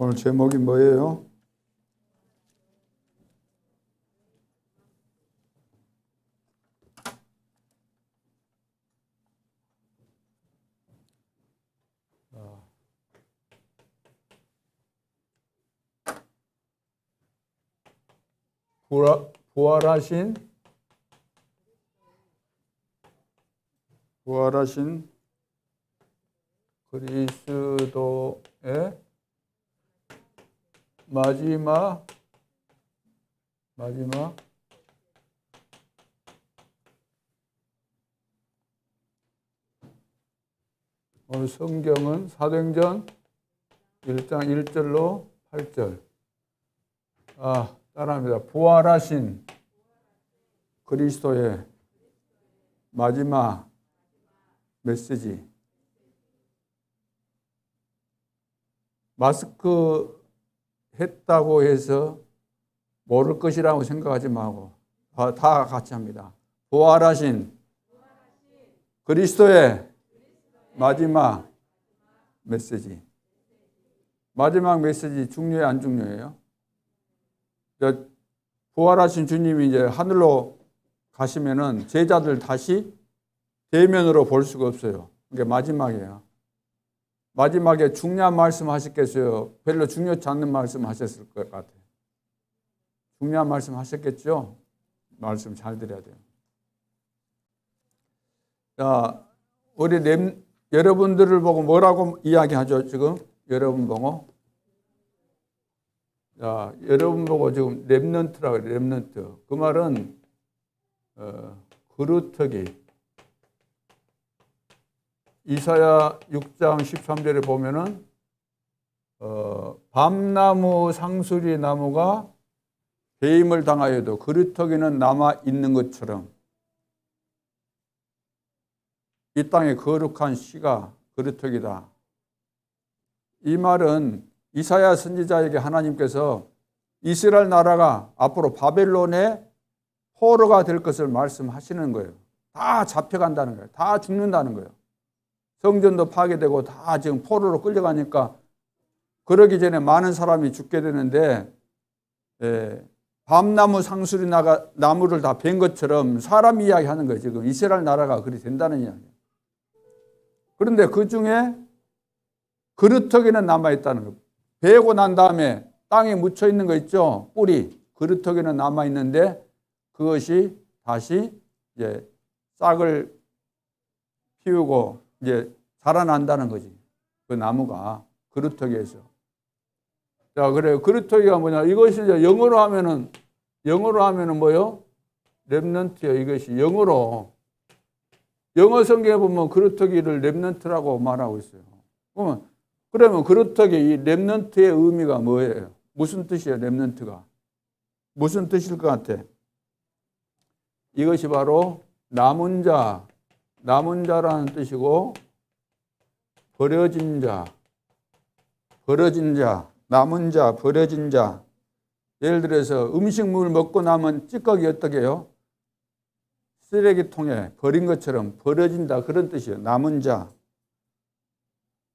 오늘 제목이 뭐예요? 부활하신 그리스도의 마지막 오늘 성경은 사도행전 1장 1절로 8절. 따라합니다. 부활하신 그리스도의 마지막 메시지. 마스크 했다고 해서 모를 것이라고 생각하지 말고 다 같이 합니다. 부활하신 그리스도의 마지막 메시지. 마지막 메시지 중요해요, 안 중요해요? 부활하신 주님이 이제 하늘로 가시면은 제자들 다시 대면으로 볼 수가 없어요. 그게 마지막이에요. 마지막에 중요한 말씀 하셨겠어요? 별로 중요치 않는 말씀 하셨을 것 같아요. 중요한 말씀 하셨겠죠? 말씀 잘 드려야 돼요. 자, 우리 여러분들을 보고 뭐라고 이야기하죠, 지금? 여러분 보고. 자, 여러분 보고 지금 렘넌트라고 해요, 렘넌트. 그 말은, 그루터기. 이사야 6장 13절에 보면은, 밤나무 상수리 나무가 배임을 당하여도 그루터기는 남아 있는 것처럼 이 땅의 거룩한 씨가 그루터기다. 이 말은 이사야 선지자에게 하나님께서 이스라엘 나라가 앞으로 바벨론의 포로가 될 것을 말씀하시는 거예요. 다 잡혀간다는 거예요. 다 죽는다는 거예요. 성전도 파괴되고 다 지금 포로로 끌려가니까 그러기 전에 많은 사람이 죽게 되는데, 밤나무 상수리 나무를 다 벤 것처럼 사람 이야기하는 거예요. 지금 이스라엘 나라가 그리 된다는 이야기예요. 그런데 그 중에 그루터기는 남아있다는 거예요. 베고 난 다음에 땅에 묻혀 있는 거 있죠? 뿌리. 그루터기는 남아있는데 그것이 다시 이제 싹을 피우고 이제 자라난다는 거지. 그 나무가 그루터기에서. 자, 그래요. 그루터기가 뭐냐? 이것이 이제 영어로 하면은 뭐요? 렘넌트예요. 이것이 영어로. 영어 성경에 보면 그루터기를 렘넌트라고 말하고 있어요. 그러면 그루터기, 이 렘넌트의 의미가 뭐예요? 무슨 뜻이에요, 렘넌트가? 무슨 뜻일 것 같아? 이것이 바로 남은 자라는 뜻이고, 버려진 자, 남은 자, 버려진 자. 예를 들어서 음식물 먹고 남은 찌꺼기 어떻게 해요? 쓰레기통에 버린 것처럼 버려진다, 그런 뜻이에요. 남은 자.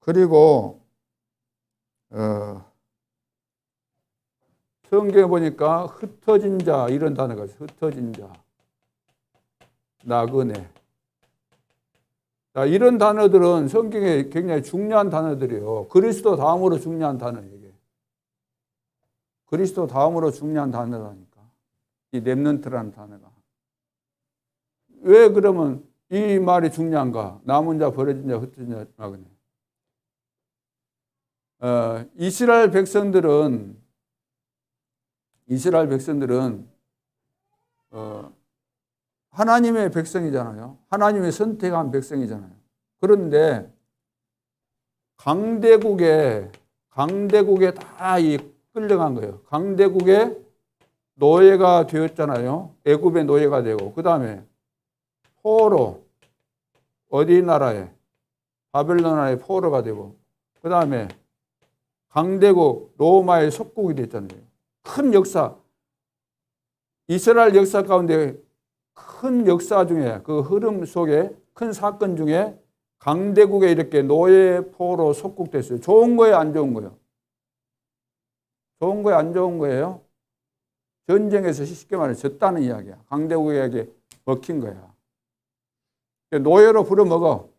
그리고 성경에 보니까 흩어진 자, 이런 단어가 있어요. 흩어진 자, 나그네. 자, 이런 단어들은 성경에 굉장히 중요한 단어들이에요. 그리스도 다음으로 중요한 단어예요. 이게. 그리스도 다음으로 중요한 단어라니까. 이 렘넌트라는 단어가. 왜 그러면 이 말이 중요한가? 남은 자, 버려진 자, 흩어진 자, 나그네. 이스라엘 백성들은 하나님의 백성이잖아요. 하나님의 선택한 백성이잖아요. 그런데 강대국에 다 끌려간 거예요. 강대국의 노예가 되었잖아요. 애굽의 노예가 되고, 그 다음에 포로, 어디 나라에? 바벨론 나라의 포로가 되고, 그 다음에 강대국 로마의 속국이 됐잖아요. 큰 역사, 이스라엘 역사 가운데 큰 역사 중에, 그 흐름 속에 큰 사건 중에 강대국에 이렇게 노예 포로 속국됐어요. 좋은 거예요, 안 좋은 거예요? 좋은 거야, 안 좋은 거예요? 전쟁에서 쉽게 말해 졌다는 이야기야. 강대국에게 먹힌 거야. 노예로 부려먹어.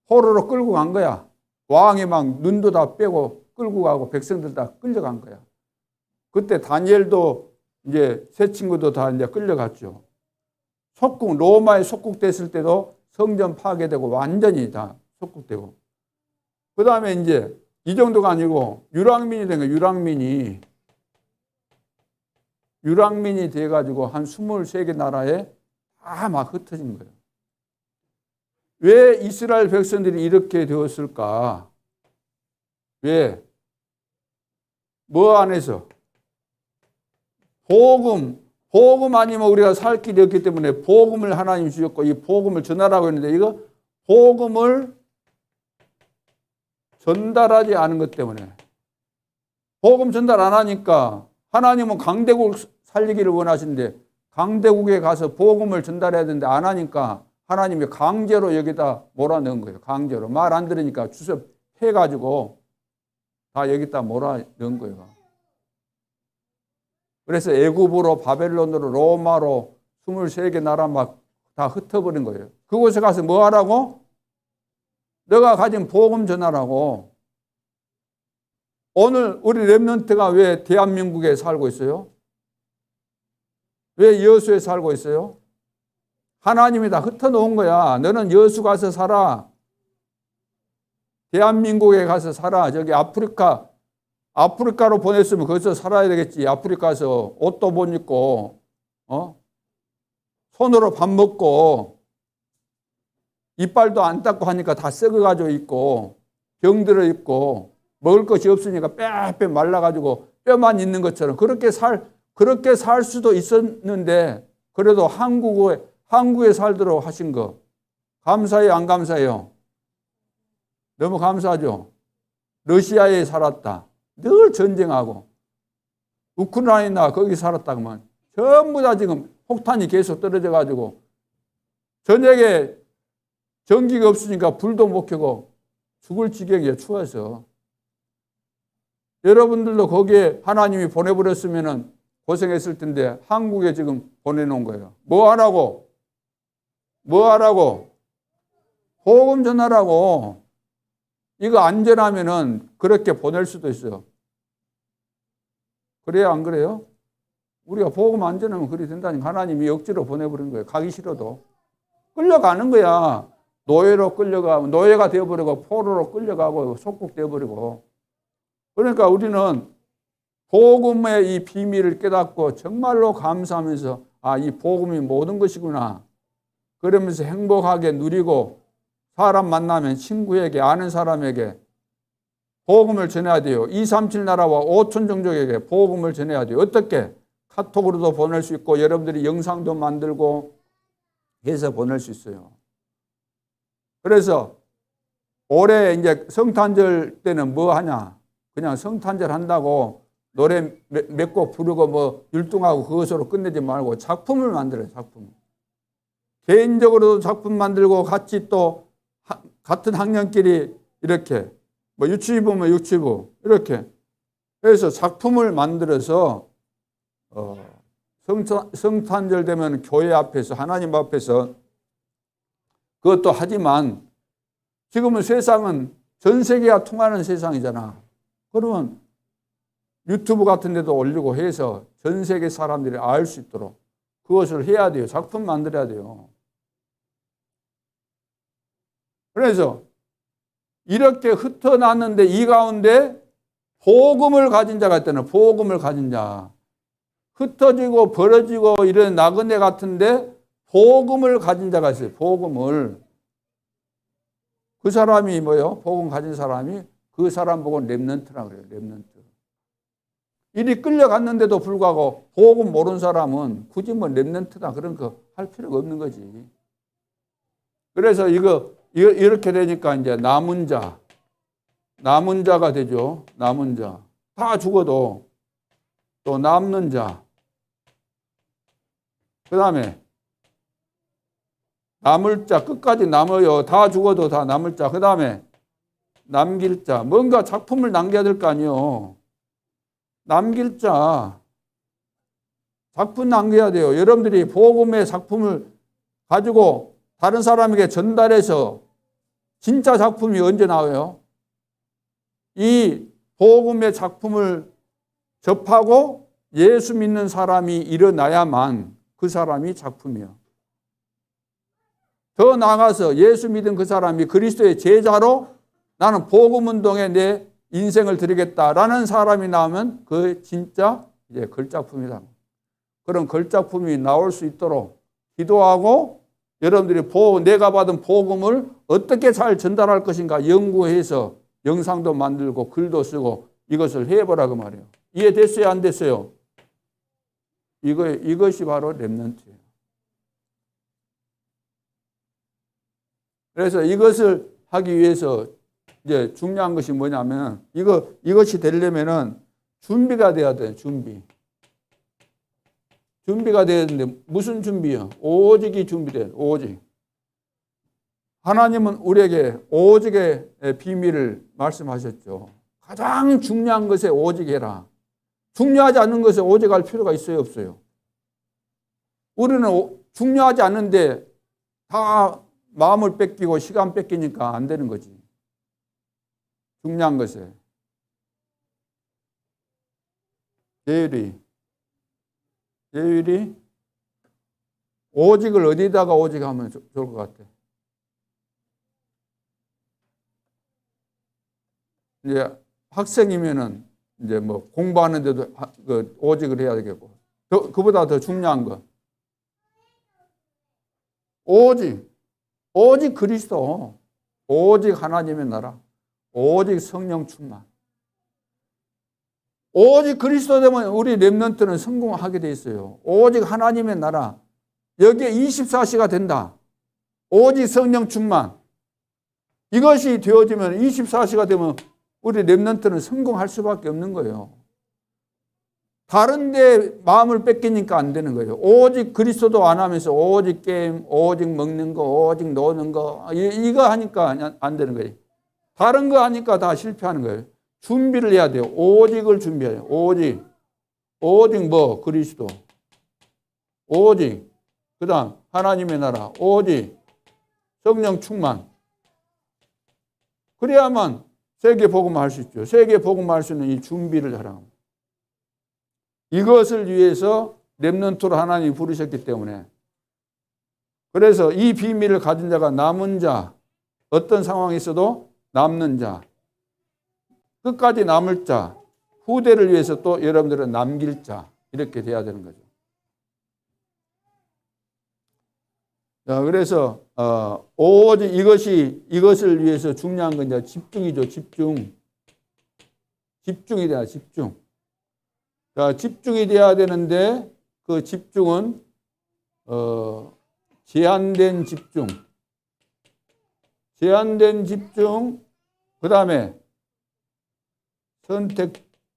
포로로 끌고 간 거야. 왕이 막 눈도 다 빼고 끌고 가고 백성들 다 끌려간 거야. 그때 다니엘도 이제 세 친구도 다 이제 끌려갔죠. 속국, 로마에 속국됐을 때도 성전 파괴되고 완전히 다 속국되고. 그 다음에 이제 이 정도가 아니고 유랑민이 된 거예요. 유랑민이 돼가지고 한 23개 나라에 다 막 흩어진 거예요. 왜 이스라엘 백성들이 이렇게 되었을까? 왜? 뭐 안에서? 복음 아니면 우리가 살 길이 없기 때문에 복음을 하나님 주셨고 이 복음을 전하라고 했는데 이거 복음을 전달하지 않은 것 때문에 복음 전달 안 하니까 하나님은 강대국 살리기를 원하시는데 강대국에 가서 복음을 전달해야 되는데 안 하니까 하나님이 강제로 여기다 몰아넣은 거예요. 강제로. 말 안 들으니까 주섭해가지고 다 여기다 몰아넣은 거예요. 그래서 애굽으로 바벨론으로 로마로 23개 나라 막 다 흩어버린 거예요. 그곳에 가서 뭐 하라고? 너가 가진 복음 전하라고. 오늘 우리 렘넌트가 왜 대한민국에 살고 있어요? 왜 여수에 살고 있어요? 하나님이 다 흩어놓은 거야. 너는 여수 가서 살아. 대한민국에 가서 살아. 저기 아프리카로 보냈으면 거기서 살아야 되겠지. 아프리카에서 옷도 못 입고, 손으로 밥 먹고, 이빨도 안 닦고 하니까 다 썩어가지고 있고, 병들어 있고, 먹을 것이 없으니까 빽빽 말라가지고 뼈만 있는 것처럼 그렇게 살 수도 있었는데, 그래도 한국에 살도록 하신 거, 감사해요, 안 감사해요? 너무 감사하죠? 러시아에 살았다. 늘 전쟁하고 우크라이나 거기 살았다 그러면 전부 다 지금 폭탄이 계속 떨어져 가지고 저녁에 전기가 없으니까 불도 못 켜고 죽을 지경이에요. 추워서. 여러분들도 거기에 하나님이 보내버렸으면 고생했을 텐데 한국에 지금 보내놓은 거예요. 뭐 하라고? 복음 전하라고. 이거 안전하면은 그렇게 보낼 수도 있어요. 그래요, 안 그래요? 우리가 복음 안전하면 그리 된다니까 하나님이 억지로 보내버린 거예요. 가기 싫어도. 끌려가는 거야. 노예로 끌려가고, 노예가 되어버리고, 포로로 끌려가고, 속국되어버리고. 그러니까 우리는 복음의 이 비밀을 깨닫고 정말로 감사하면서 이 복음이 모든 것이구나. 그러면서 행복하게 누리고 사람 만나면 친구에게 아는 사람에게 복음을 전해야 돼요. 237 나라와 5천 종족에게 복음을 전해야 돼요. 어떻게? 카톡으로도 보낼 수 있고 여러분들이 영상도 만들고 해서 보낼 수 있어요. 그래서 올해 이제 성탄절 때는 뭐 하냐? 그냥 성탄절 한다고 노래 몇 곡 부르고 뭐 율동하고 그것으로 끝내지 말고 작품을 만들어요. 작품. 개인적으로도 작품 만들고 같이 또 같은 학년끼리 이렇게 뭐 유치부면 유치부 이렇게 해서 작품을 만들어서 성탄절 되면 교회 앞에서 하나님 앞에서 그것도 하지만 지금은 세상은 전 세계가 통하는 세상이잖아. 그러면 유튜브 같은 데도 올리고 해서 전 세계 사람들이 알 수 있도록 그것을 해야 돼요. 작품 만들어야 돼요. 그래서 이렇게 흩어놨는데 이 가운데 복음을 가진 자가 있다는 복음을 가진 자. 흩어지고 벌어지고 이런 나그네 같은데 복음을 가진 자가 있어요. 복음을. 그 사람이 뭐예요? 복음 가진 사람이 그 사람 보고 렘넌트라고 그래요. 렘넌트. 이리 끌려갔는데도 불구하고 복음 모르는 사람은 굳이 뭐 렘넌트다 그런 거 할 필요가 없는 거지. 그래서 이렇게 되니까 이제 남은 자가 되죠. 남은 자. 다 죽어도 또 남는 자. 그 다음에 남을 자, 끝까지 남아요. 다 죽어도 다 남을 자. 그 다음에 남길 자. 뭔가 작품을 남겨야 될 거 아니에요. 남길 자. 작품 남겨야 돼요. 여러분들이 복음의 작품을 가지고 다른 사람에게 전달해서 진짜 작품이 언제 나와요? 이 복음의 작품을 접하고 예수 믿는 사람이 일어나야만 그 사람이 작품이에요. 더 나아가서 예수 믿은 그 사람이 그리스도의 제자로 나는 복음 운동에 내 인생을 드리겠다라는 사람이 나오면 그 진짜 이제 걸작품이다. 그런 걸작품이 나올 수 있도록 기도하고 여러분들이 내가 받은 복음을 어떻게 잘 전달할 것인가 연구해서 영상도 만들고 글도 쓰고 이것을 해보라고 말이에요. 이해됐어요? 안 됐어요? 이것이 바로 렘넌트예요. 그래서 이것을 하기 위해서 이제 중요한 것이 뭐냐면 이것이 되려면은 준비가 돼야 돼요. 준비가 돼야 되는데 무슨 준비요? 오직이 준비돼요. 오직. 하나님은 우리에게 오직의 비밀을 말씀하셨죠. 가장 중요한 것에 오직해라. 중요하지 않은 것에 오직할 필요가 있어요, 없어요? 우리는 중요하지 않은데 다 마음을 뺏기고 시간 뺏기니까 안 되는 거지. 중요한 것에. 예율이 오직을 어디다가 오직하면 좋을 것 같아? 이제 학생이면은 이제 뭐 공부하는데도 오직을 해야 되겠고, 그보다 더 중요한 거. 오직 그리스도, 오직 하나님의 나라, 오직 성령 충만. 오직 그리스도 되면 우리 렘넌트는 성공하게 돼 있어요. 오직 하나님의 나라, 여기에 24시가 된다. 오직 성령 충만. 이것이 되어지면 24시가 되면 우리 렘넌트는 성공할 수밖에 없는 거예요. 다른 데 마음을 뺏기니까 안 되는 거예요. 오직 그리스도도 안 하면서 오직 게임, 오직 먹는 거, 오직 노는 거 이거 하니까 안 되는 거예요. 다른 거 하니까 다 실패하는 거예요. 준비를 해야 돼요. 오직을 준비해야 돼요. 오직 뭐? 그리스도. 오직. 그 다음 하나님의 나라. 오직. 성령 충만. 그래야만 세계 복음을 할 수 있죠. 세계 복음을 할 수 있는 이 준비를 하라. 이것을 위해서 렘넌트로 하나님이 부르셨기 때문에. 그래서 이 비밀을 가진 자가 남은 자, 어떤 상황이 있어도 남는 자, 끝까지 남을 자, 후대를 위해서 또 여러분들은 남길 자, 이렇게 돼야 되는 거죠. 자, 그래서 오직 이것을 위해서 중요한 건 이제 집중이죠. 집중이 돼야 집중. 자, 집중이 돼야 되는데 그 집중은 제한된 집중. 그 다음에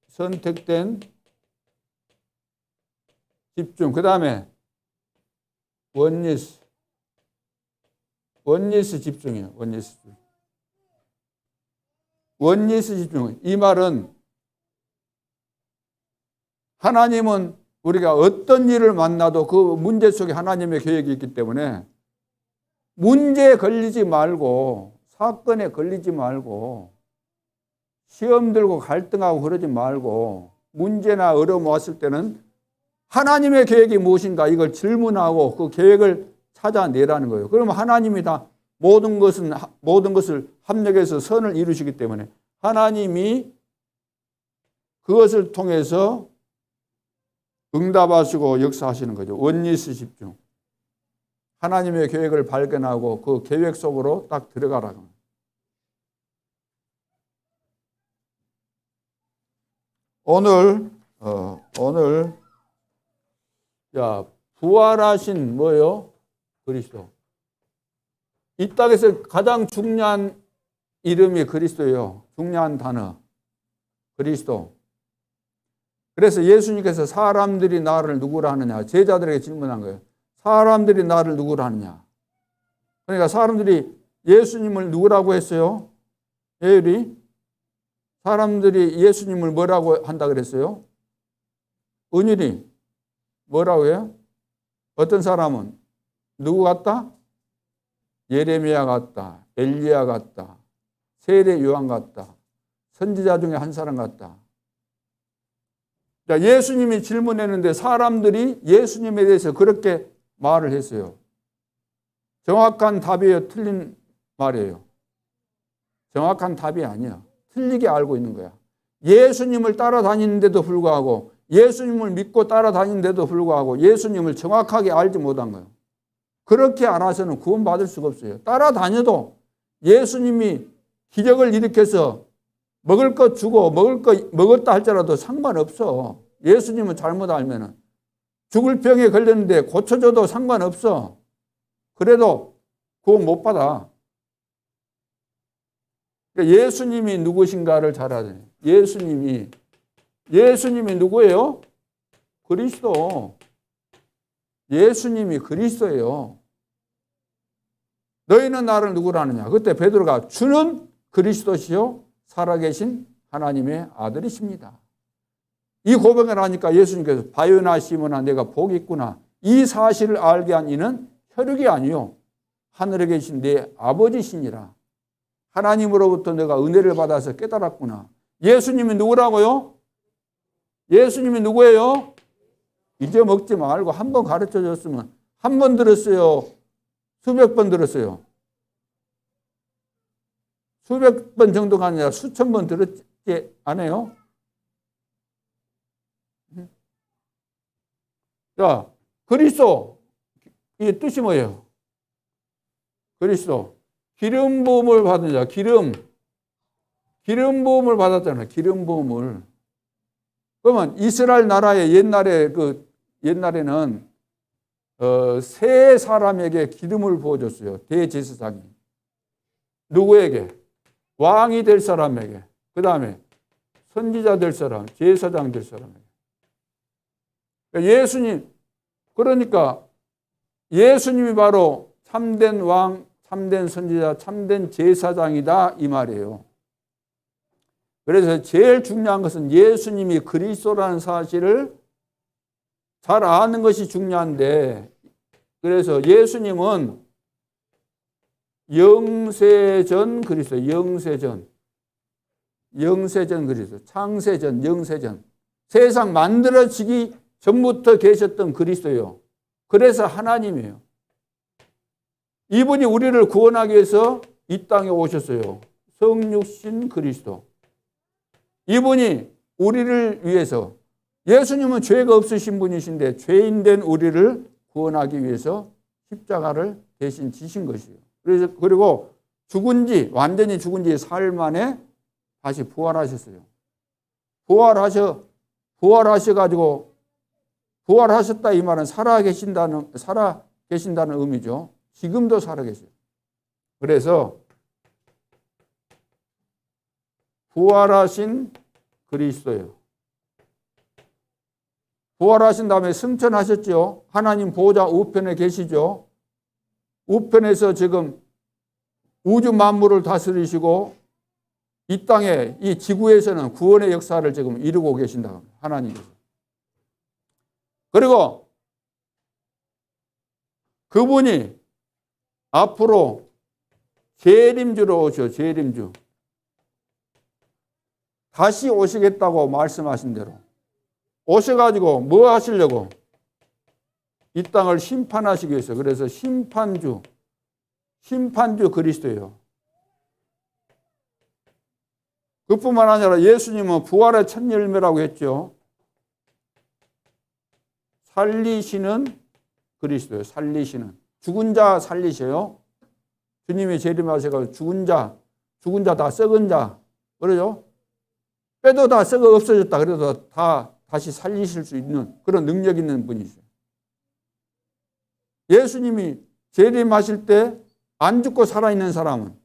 선택된 집중. 그 다음에 원리스 집중이에요. 원리스 집중. 이 말은 하나님은 우리가 어떤 일을 만나도 그 문제 속에 하나님의 계획이 있기 때문에 문제에 걸리지 말고, 사건에 걸리지 말고, 시험 들고 갈등하고 그러지 말고, 문제나 어려움 왔을 때는 하나님의 계획이 무엇인가 이걸 질문하고 그 계획을 찾아내라는 거예요. 그러면 하나님이 다 모든 것을 합력해서 선을 이루시기 때문에 하나님이 그것을 통해서 응답하시고 역사하시는 거죠. 원리스 집중. 하나님의 계획을 발견하고 그 계획 속으로 딱 들어가라고. 오늘 부활하신 뭐예요? 그리스도. 이 땅에서 가장 중요한 이름이 그리스도예요. 중요한 단어. 그리스도. 그래서 예수님께서 사람들이 나를 누구라 하느냐, 제자들에게 질문한 거예요. 사람들이 나를 누구라 하느냐. 그러니까 사람들이 예수님을 누구라고 했어요? 예율이 사람들이 예수님을 뭐라고 한다 그랬어요? 은율이 뭐라고 해요? 어떤 사람은 누구 같다? 예레미야 같다. 엘리야 같다. 세례 요한 같다. 선지자 중에 한 사람 같다. 자, 예수님이 질문했는데 사람들이 예수님에 대해서 그렇게 말을 했어요. 정확한 답이에요? 틀린 말이에요? 정확한 답이 아니야. 틀리게 알고 있는 거야. 예수님을 따라다니는데도 불구하고, 예수님을 믿고 따라다니는데도 불구하고 예수님을 정확하게 알지 못한 거예요. 그렇게 알아서는 구원받을 수가 없어요. 따라다녀도 예수님이 기적을 일으켜서 먹을 것 주고 먹을 거 먹었다 할지라도 상관없어. 예수님은 잘못 알면은 죽을 병에 걸렸는데 고쳐줘도 상관없어. 그래도 구원 못 받아. 그러니까 예수님이 누구신가를 잘 알아야 돼요. 예수님이 누구예요? 그리스도. 예수님이 그리스도예요. 너희는 나를 누구라 하느냐? 그때 베드로가 주는 그리스도시요 살아계신 하나님의 아들이십니다. 이 고백을 하니까 예수님께서 바요나 시몬아 내가 복이 있구나. 이 사실을 알게 한 이는 혈육이 아니요 하늘에 계신 내 아버지시니라. 하나님으로부터 내가 은혜를 받아서 깨달았구나. 예수님이 누구라고요? 예수님이 누구예요? 잊어먹지 말고 한 번 가르쳐 줬으면 한 번 들었어요? 수백 번 들었어요? 수백 번 정도가 아니라 수천 번 들었지 않아요? 자, 그리스도 이 뜻이 뭐예요? 그리스도 기름 부음을 받은 자. 기름 부음을 받았잖아요. 기름 부음을. 그러면 이스라엘 나라의 옛날에는 세 사람에게 기름을 부어줬어요. 대제사장이. 누구에게? 왕이 될 사람에게. 그 다음에 선지자 될 사람, 제사장 될 사람에게. 그러니까 예수님이 바로 참된 왕, 참된 선지자, 참된 제사장이다 이 말이에요. 그래서 제일 중요한 것은 예수님이 그리스도라는 사실을 잘 아는 것이 중요한데, 그래서 예수님은 영세전 그리스도, 영세전 그리스도, 창세전, 영세전, 세상 만들어지기 전부터 계셨던 그리스도예요. 그래서 하나님이에요. 이분이 우리를 구원하기 위해서 이 땅에 오셨어요. 성육신 그리스도. 이분이 우리를 위해서, 예수님은 죄가 없으신 분이신데 죄인된 우리를 구원하기 위해서 십자가를 대신 지신 것이에요. 그리고 완전히 죽은 지 사흘 만에 다시 부활하셨어요. 부활하셨다 이 말은 살아 계신다는 의미죠. 지금도 살아 계세요. 그래서 부활하신 그리스도예요. 부활하신 다음에 승천하셨죠. 하나님 보좌 우편에 계시죠. 우편에서 지금 우주 만물을 다스리시고 이 땅에, 이 지구에서는 구원의 역사를 지금 이루고 계신다 합니다. 하나님께서. 그리고 그분이 앞으로 재림주로 오셔. 재림주. 다시 오시겠다고 말씀하신 대로 오셔가지고 뭐 하시려고? 이 땅을 심판하시기 위해서. 그래서 심판주 그리스도예요. 그뿐만 아니라 예수님은 부활의 첫 열매라고 했죠. 살리시는 그리스도예요. 살리시는. 죽은 자 살리셔요. 주님이 재림하셔서 죽은 자 다 썩은 자, 그러죠? 뼈도 다 썩어 없어졌다. 그래도 다 다시 살리실 수 있는 그런 능력 있는 분이세요. 예수님이 재림하실 때 안 죽고 살아있는 사람은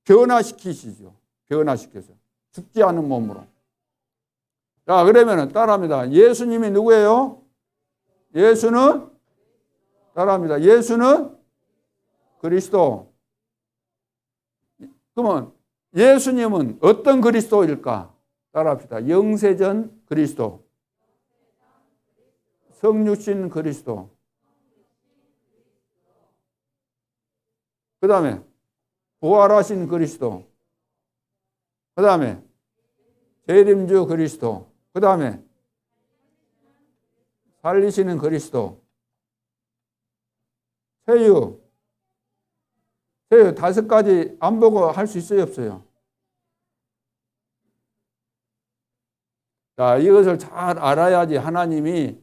변화시키시죠. 변화시켜서. 죽지 않은 몸으로. 자, 그러면 따라합니다. 예수님이 누구예요? 따라합니다. 예수는 그리스도. 그러면 예수님은 어떤 그리스도일까? 따라합시다. 영세전 그리스도. 성육신 그리스도. 그 다음에 부활하신 그리스도. 그 다음에 재림주 그리스도. 그 다음에 살리시는 그리스도. 세유 5가지 안 보고 할 수 있어요, 없어요? 자, 이것을 잘 알아야지 하나님이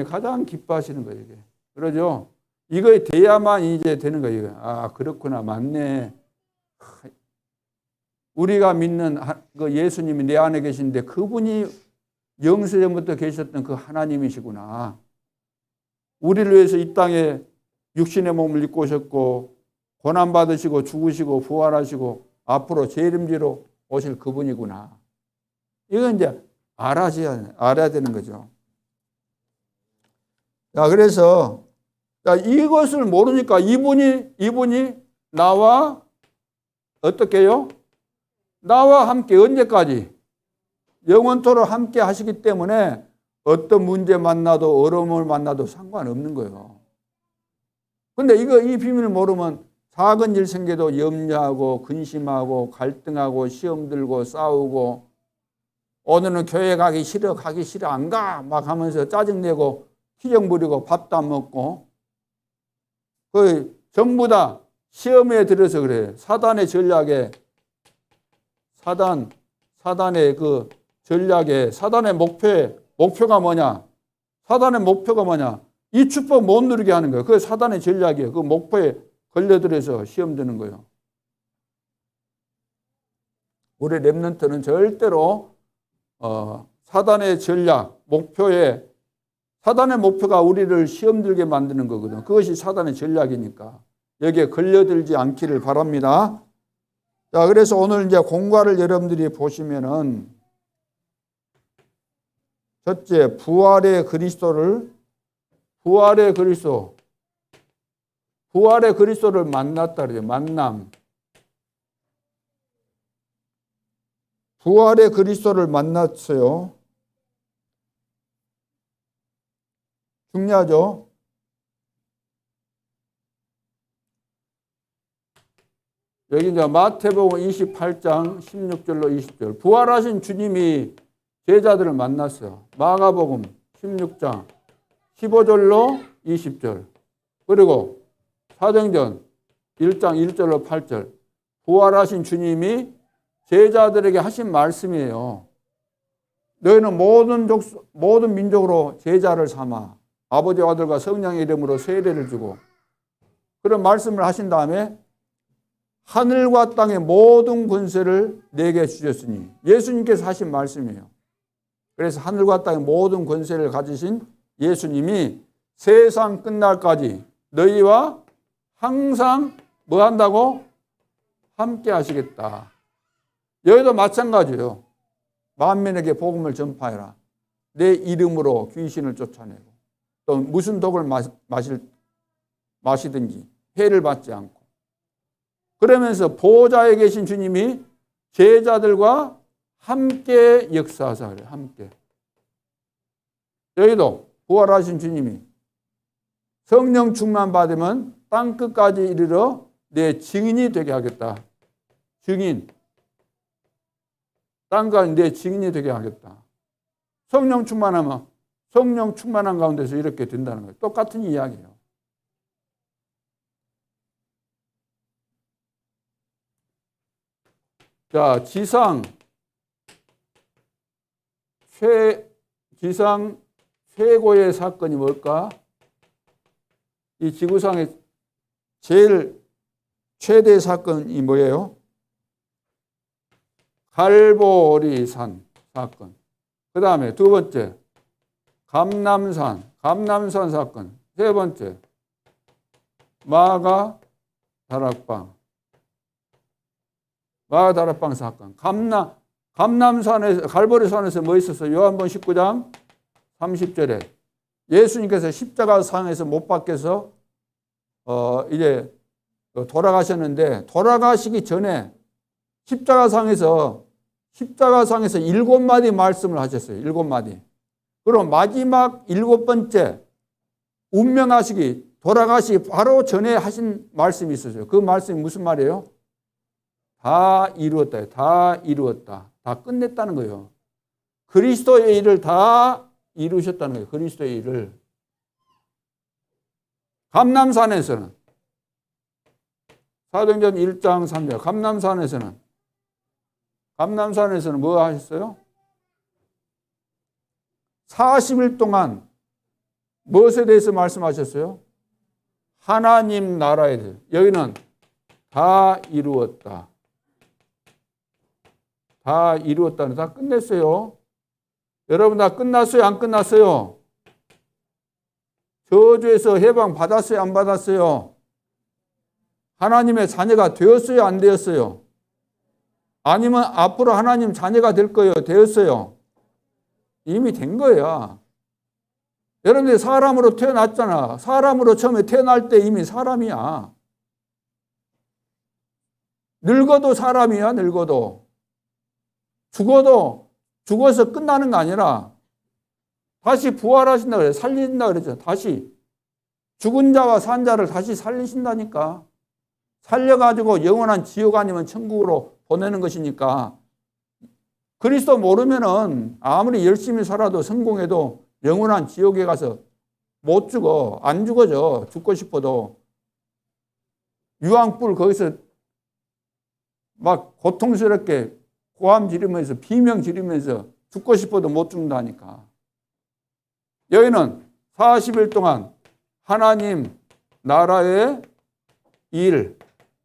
가장 기뻐하시는 거예요, 이게. 그러죠? 이거에 대야만 이제 되는 거예요. 아, 그렇구나, 맞네. 우리가 믿는 그 예수님이 내 안에 계신데 그분이 영세전부터 계셨던 그 하나님이시구나. 우리를 위해서 이 땅에 육신의 몸을 입고 오셨고 고난받으시고 죽으시고 부활하시고 앞으로 재림지로 오실 그분이구나. 이건 이제 알아야 되는 거죠. 자, 그래서 이것을 모르니까 이분이 나와 어떻게 해요? 나와 함께 언제까지? 영원토록 함께 하시기 때문에 어떤 문제 만나도 어려움을 만나도 상관없는 거예요. 근데 이 비밀을 모르면 작은 일 생겨도 염려하고 근심하고 갈등하고 시험 들고 싸우고 오늘은 교회 가기 싫어 안 가 막 하면서 짜증내고 희정 부리고 밥도 안 먹고 그 전부 다 시험에 들어서 그래요. 사단의 전략에 사단의 그 전략에 사단의 목표가 뭐냐? 사단의 목표가 뭐냐? 이 축복 못 누리게 하는 거예요. 그게 사단의 전략이에요. 그 목표에 걸려들어서 시험 드는 거예요. 우리 렘넌트는 절대로 사단의 전략, 사단의 목표가 우리를 시험 들게 만드는 거거든요. 그것이 사단의 전략이니까 여기에 걸려들지 않기를 바랍니다. 자, 그래서 오늘 이제 공과를 여러분들이 보시면은 첫째, 부활의 그리스도를 만났다 그래요. 만남. 부활의 그리스도를 만났어요. 중요하죠? 여기 이제 마태복음 28장 16절로 20절. 부활하신 주님이 제자들을 만났어요. 마가복음 16장 15절로 20절. 그리고 사도행전 1장 1절로 8절. 부활하신 주님이 제자들에게 하신 말씀이에요. 너희는 모든 민족으로 제자를 삼아 아버지와 아들과 성령의 이름으로 세례를 주고 그런 말씀을 하신 다음에 하늘과 땅의 모든 권세를 내게 주셨으니 예수님께서 하신 말씀이에요. 그래서 하늘과 땅의 모든 권세를 가지신 예수님이 세상 끝날까지 너희와 항상 뭐 한다고? 함께 하시겠다. 여기도 마찬가지예요. 만민에게 복음을 전파해라. 내 이름으로 귀신을 쫓아내고 또 무슨 독을 마시든지 해를 받지 않고 그러면서 보좌에 계신 주님이 제자들과 함께 역사하사 그래요. 함께. 여기도 부활하신 주님이 성령 충만 받으면 땅끝까지 이르러 내 증인이 되게 하겠다. 증인. 땅까지 내 증인이 되게 하겠다. 성령 충만하면 성령 충만한 가운데서 이렇게 된다는 거예요. 똑같은 이야기예요. 자, 지상 최고의 사건이 뭘까? 이 지구상의 제일 최대 사건이 뭐예요? 갈보리산 사건. 그 다음에 두 번째, 감남산 사건. 세 번째, 마가 다락방 사건. 감남산에서, 갈보리산에서 뭐 있었어요? 요한복음 19장 30절에 예수님께서 십자가상에서 못 박혀서 이제 돌아가셨는데 돌아가시기 전에 십자가상에서 7마디 말씀을 하셨어요. 7마디. 그럼 마지막 7번째 운명하시기 돌아가시기 바로 전에 하신 말씀이 있었어요. 그 말씀이 무슨 말이에요? 다 이루었다. 다 이루었다. 다 끝냈다는 거예요. 그리스도의 일을 다 이루셨다는 거예요. 그리스도의 일을. 감람산에서는 사도행전 1장 3절 감람산에서는 뭐 하셨어요? 40일 동안 무엇에 대해서 말씀하셨어요? 하나님 나라에 대해서. 여기는 다 이루었다. 다 이루었다는, 다 끝냈어요. 여러분 다 끝났어요? 안 끝났어요? 저주에서 해방 받았어요? 안 받았어요? 하나님의 자녀가 되었어요? 안 되었어요? 아니면 앞으로 하나님 자녀가 될 거예요? 되었어요? 이미 된 거야. 여러분들이 사람으로 태어났잖아. 사람으로 처음에 태어날 때 이미 사람이야. 늙어도 사람이야. 늙어도. 죽어서 끝나는 거 아니라 다시 부활하신다 그래. 살린다 그랬죠. 다시 죽은 자와 산 자를 다시 살리신다니까. 살려가지고 영원한 지옥 아니면 천국으로 보내는 것이니까. 그리스도 모르면은 아무리 열심히 살아도 성공해도 영원한 지옥에 가서 못 죽어. 안 죽어져. 죽고 싶어도. 유황불 거기서 막 고통스럽게 고함 지르면서 비명 지르면서 죽고 싶어도 못 죽는다니까. 여기는 40일 동안 하나님 나라의 일,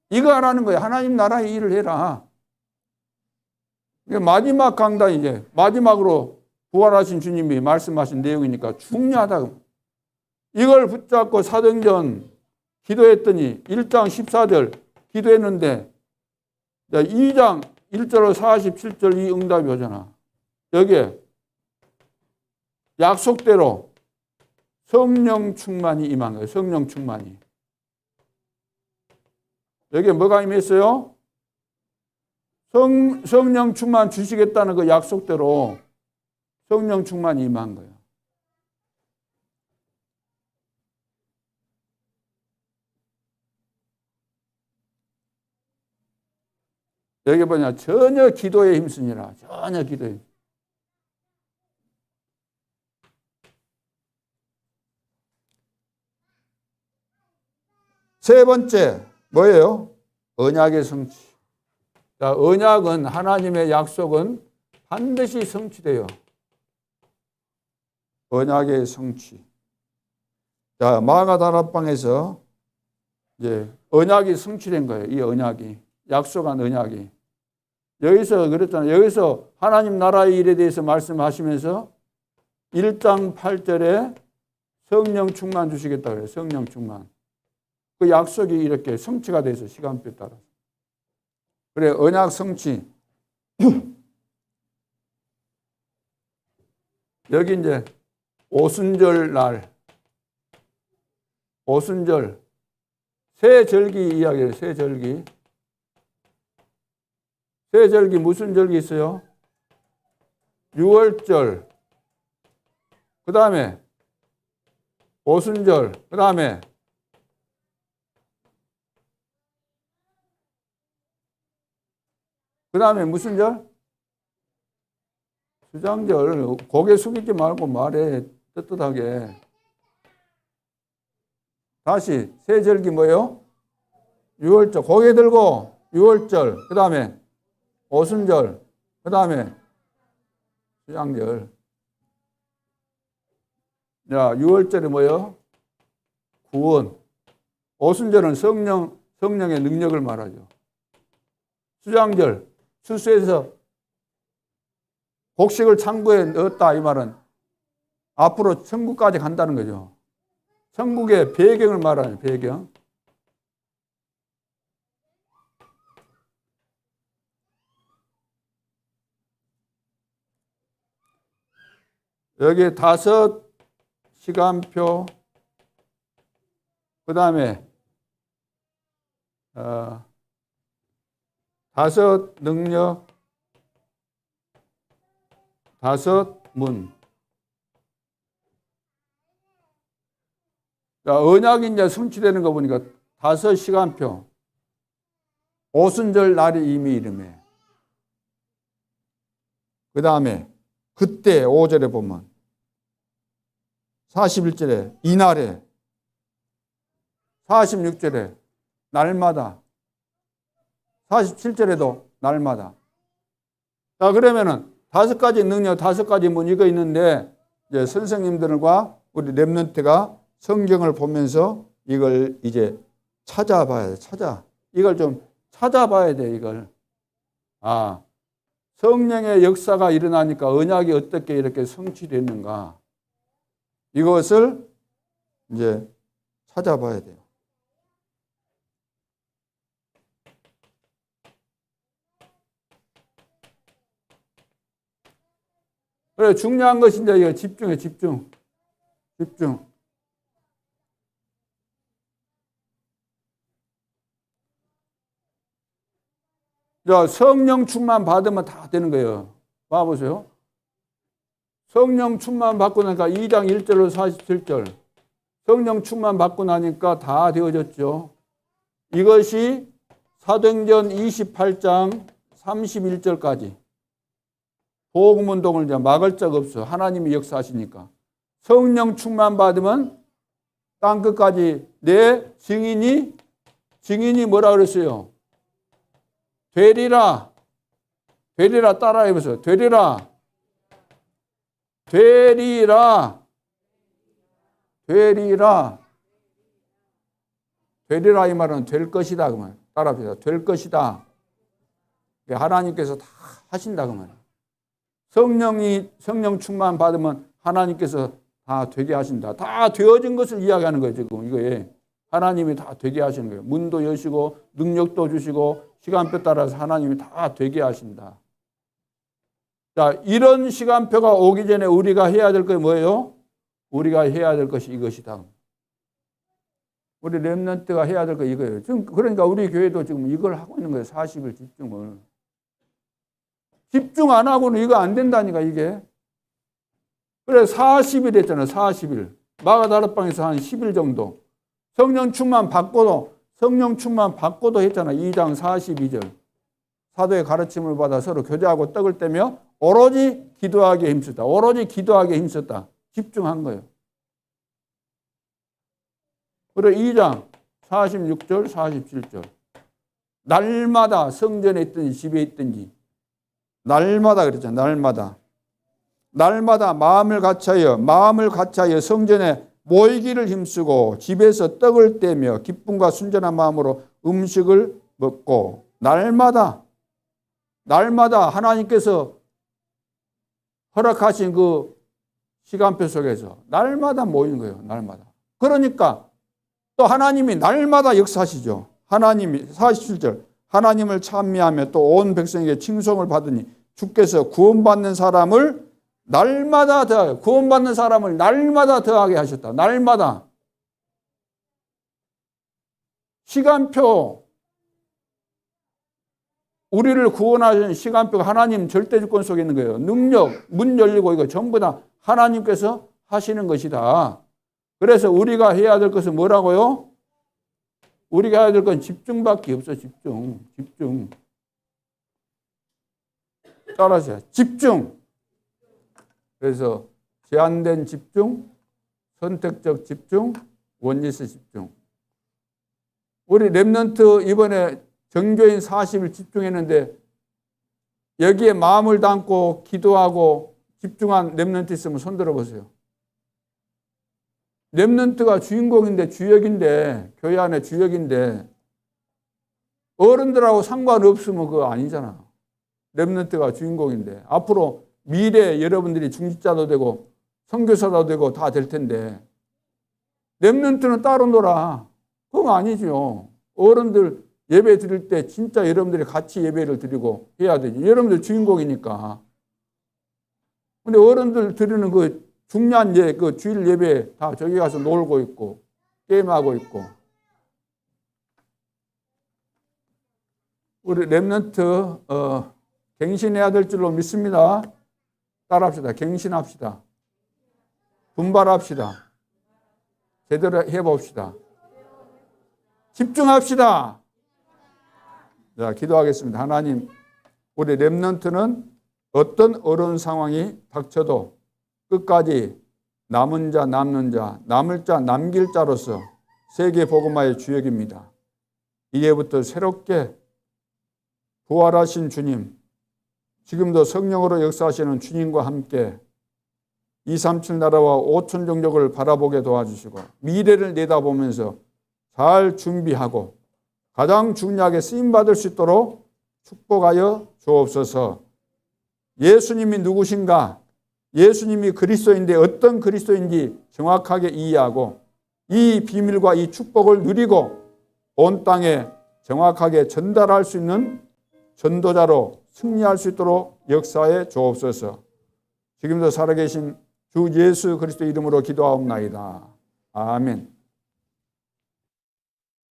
이거 하라는 거예요. 하나님 나라의 일을 해라. 마지막 강단, 이제 마지막으로 부활하신 주님이 말씀하신 내용이니까 중요하다고. 이걸 붙잡고 사도행전 기도했더니 1장 14절 기도했는데 2장 1절로 47절 이 응답이 오잖아. 여기에 약속대로 성령 충만이 임한 거예요. 성령 충만이. 여기에 뭐가 임했어요? 성령 충만 주시겠다는 그 약속대로 성령 충만이 임한 거예요. 여기 뭐냐? 전혀 기도에 힘쓰니라. 전혀 기도에. 세 번째 뭐예요? 언약의 성취. 자, 언약은 하나님의 약속은 반드시 성취돼요. 언약의 성취. 자, 마가다락방에서 이제 언약이 성취된 거예요. 이 언약이. 약속한 언약이. 여기서 그랬잖아요. 여기서 하나님 나라의 일에 대해서 말씀하시면서 1장 8절에 성령 충만 주시겠다 그래요. 성령 충만. 그 약속이 이렇게 성취가 돼서 시간표에 따라. 그래, 언약 성취. 여기 이제 오순절 날. 오순절. 새 절기 이야기예요. 새 절기. 새 절기 무슨 절기 있어요? 유월절. 그 다음에 오순절. 그 다음에 무슨 절? 수장절. 고개 숙이지 말고 말해. 떳떳하게. 다시 새 절기 뭐예요? 유월절. 고개 들고 유월절. 그 다음에 오순절. 그 다음에 수장절. 자, 유월절이 뭐예요? 구원. 오순절은 성령의 능력을 말하죠. 수장절. 수수에서 곡식을 창고에 넣었다 이 말은 앞으로 천국까지 간다는 거죠. 천국의 배경을 말하는 배경. 여기 5 시간표, 그 다음에 5 능력, 5 문. 자, 언약이 이제 성취되는 거 보니까 5시간표. 오순절 날이 이미 이름에. 그 다음에 그때 5절에 보면 41절에 이날에 46절에 날마다 47절에도 날마다. 자, 그러면은 5가지 능력, 5가지 문 이거 있는데 이제 선생님들과 우리 렘넌트가 성경을 보면서 이걸 이제 찾아봐야 돼. 이걸 좀 찾아봐야 돼, 이걸. 아, 성령의 역사가 일어나니까 언약이 어떻게 이렇게 성취됐는가. 이것을 이제 찾아봐야 돼요. 그래, 중요한 것이 이제 이거 집중해, 집중. 자, 성령 충만 받으면 다 되는 거예요. 봐보세요. 성령 충만 받고 나니까 2장 1절로 47절. 성령 충만 받고 나니까 다 되어졌죠. 이것이 사도행전 28장 31절까지. 복음운동을 이제 막을 적 없어. 하나님이 역사하시니까. 성령 충만 받으면 땅끝까지 내 증인이 뭐라 그랬어요? 되리라 따라 해보세요. 되리라 이 말은 될 것이다 그 말. 따라 합시다. 될 것이다. 하나님께서 다 하신다 그 말. 성령 충만 받으면 하나님께서 다 되게 하신다. 다 되어진 것을 이야기하는 거예요, 지금 이거에. 하나님이 다 되게 하시는 거예요. 문도 여시고 능력도 주시고 시간표 따라서 하나님이 다 되게 하신다. 자, 이런 시간표가 오기 전에 우리가 해야 될 게 뭐예요? 우리가 해야 될 것이 이것이다. 우리 렘넌트가 해야 될 거 이거예요. 지금 그러니까 우리 교회도 지금 이걸 하고 있는 거예요. 40일 집중을. 집중 안 하고는 이거 안 된다니까, 이게. 그래, 40일 했잖아요, 40일. 마가다락방에서 한 10일 정도. 성령 충만 받고도 했잖아. 2장 42절. 사도의 가르침을 받아 서로 교제하고 떡을 떼며 오로지 기도하기에 힘썼다. 집중한 거예요. 그리고 2장 46절, 47절. 날마다 성전에 있든지 집에 있든지 날마다 그랬잖아요. 날마다 마음을 같이하여 성전에 모이기를 힘쓰고 집에서 떡을 떼며 기쁨과 순전한 마음으로 음식을 먹고 날마다 하나님께서 허락하신 그 시간표 속에서 날마다 모이는 거예요. 날마다. 그러니까 또 하나님이 날마다 역사하시죠. 하나님이 47절 하나님을 찬미하며 또 온 백성에게 칭송을 받으니 주께서 구원받는 사람을 날마다 더하게 하셨다. 날마다. 시간표. 우리를 구원하신 시간표가 하나님 절대주권 속에 있는 거예요. 능력, 문 열리고 이거 전부 다 하나님께서 하시는 것이다. 그래서 우리가 해야 될 것은 뭐라고요? 우리가 해야 될 건 집중밖에 없어. 집중. 따라하세요. 집중. 그래서 제한된 집중, 선택적 집중, 원리스 집중. 우리 렘넌트 이번에 정교인 40일 집중했는데 여기에 마음을 담고 기도하고 집중한 렘넌트 있으면 손 들어보세요. 렘넌트가 주인공인데 주역인데 교회 안에 주역인데 어른들하고 상관없으면 그거 아니잖아. 렘넌트가 주인공인데 앞으로 미래 여러분들이 중직자도 되고 선교사도 되고 다 될 텐데 렘넌트는 따로 놀아. 그건 아니죠. 어른들 예배 드릴 때 진짜 여러분들이 같이 예배를 드리고 해야 되지. 여러분들 주인공이니까. 근데 어른들 드리는 그 중요한 그 주일 예배 다 저기 가서 놀고 있고 게임하고 있고. 우리 렘넌트 갱신해야 될 줄로 믿습니다. 따라합시다. 갱신합시다. 분발합시다. 제대로 해봅시다. 집중합시다. 자, 기도하겠습니다. 하나님, 우리 렘넌트는 어떤 어려운 상황이 닥쳐도 끝까지 남은 자, 남는 자, 남을 자, 남길 자로서 세계 복음화의 주역입니다. 이제부터 새롭게 부활하신 주님, 지금도 성령으로 역사하시는 주님과 함께 237 나라와 5천 종족을 바라보게 도와주시고 미래를 내다보면서 잘 준비하고 가장 중요하게 쓰임받을 수 있도록 축복하여 주옵소서. 예수님이 누구신가? 예수님이 그리스도인데 어떤 그리스도인지 정확하게 이해하고 이 비밀과 이 축복을 누리고 온 땅에 정확하게 전달할 수 있는 전도자로 승리할 수 있도록 역사해 주옵소서. 지금도 살아계신 주 예수 그리스도 이름으로 기도하옵나이다. 아멘.